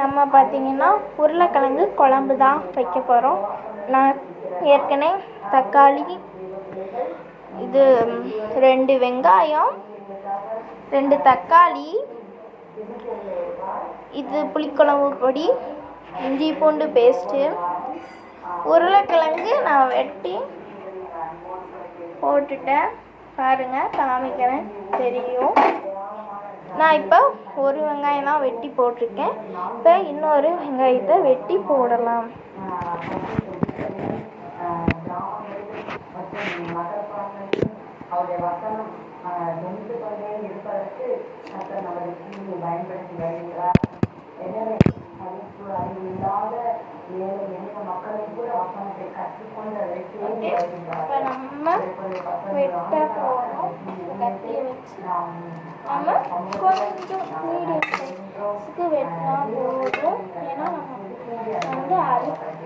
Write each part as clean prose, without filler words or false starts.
நம்ம பார்த்திங்கன்னா உருளைக்கிழங்கு குழம்பு தான் வைக்க போகிறோம். நான் ஏற்கனவே தக்காளி, இது 2 வெங்காயம், 2 தக்காளி, இது புளிக்குழம்பு பொடி, இஞ்சி பூண்டு பேஸ்ட்டு, உருளைக்கிழங்கு நான் வெட்டி போட்டுட்டேன். பாருங்கள், காமிக்கிறேன், தெரியும். நான் இப்போ ஒரு வெங்காயம் தான் வெட்டி போட்டிருக்கேன். இப்போ இன்னொரு வெங்காயத்தை வெட்டி போடலாம். இப்போ நம்ம வெட்ட போகிறோம். கத்தியை வச்சு நம்ம கொஞ்சம் மீடியம் சைஸுக்கு வெட்டினா போதும். ஏன்னா நம்ம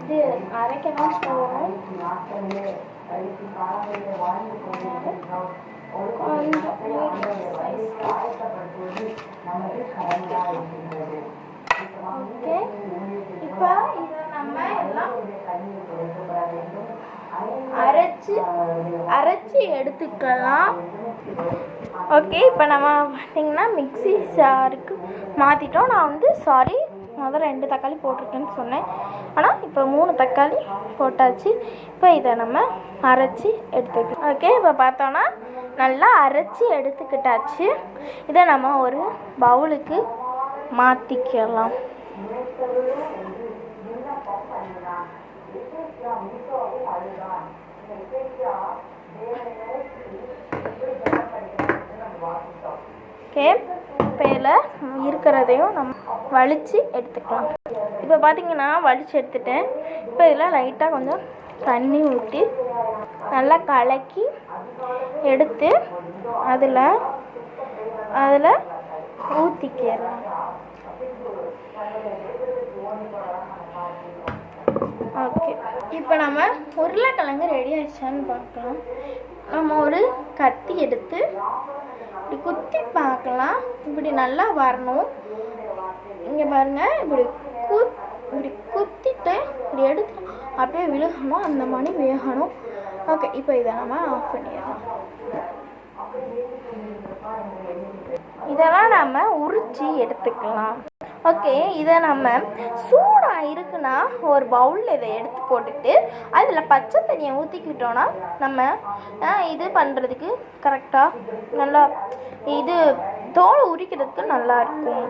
இது அரைக்கலாம் போகிறோம். கொஞ்சம் மீடியம் சைஸ். ஓகே, இப்போ இதை நம்ம எல்லாம் அரைச்சி எடுத்துக்கலாம். ஓகே, இப்போ நம்ம பார்த்திங்கன்னா மிக்ஸி ஜாருக்கு மாற்றிட்டோம். நான் முதல்ல 2 தக்காளி போட்டிருக்கேன்னு சொன்னேன், ஆனால் இப்போ 3 தக்காளி போட்டாச்சு. இப்போ இதை நம்ம அரைச்சி எடுத்துக்கலாம். ஓகே, இப்போ பார்த்தோன்னா நல்லா அரைச்சி எடுத்துக்கிட்டாச்சு. இதை நம்ம ஒரு பவுலுக்கு மாற்றிக்கலாம். ஓகே, இப்போ இதில் இருக்கிறதையும் நம்ம வலித்து எடுத்துக்கலாம். இப்போ பார்த்திங்கன்னா வலித்து எடுத்துட்டேன். இப்போ இதில் லைட்டாக கொஞ்சம் தண்ணி ஊற்றி நல்லா கலக்கி எடுத்து அதில் ஊற்றிக்கலாம். ஓகே, இப்போ நம்ம உருளைக்கிழங்கு ரெடி ஆயிடுச்சான்னு பார்க்கலாம். நம்ம ஒரு கத்தி எடுத்து இப்படி குத்தி பார்க்கலாம். இப்படி நல்லா வரணும். இங்கே பாருங்கள், இப்படி குத்திட்டு இப்படி எடுத்து அப்படியே விழுகணும். அந்த மாதிரி வேகணும். ஓகே, இப்போ இதை நம்ம ஆஃப் பண்ணிடலாம். இதெல்லாம் நம்ம உரிச்சி எடுத்துக்கலாம். ஓகே, இதை நம்ம சூடாக இருக்குன்னா ஒரு பவுலில் இதை எடுத்து போட்டுட்டு அதில் பச்சை தண்ணியை ஊற்றிக்கிட்டோன்னா நம்ம இது பண்ணுறதுக்கு கரெக்டாக நல்லா இது தோல் உரிக்கிறதுக்கு நல்லாயிருக்கும்.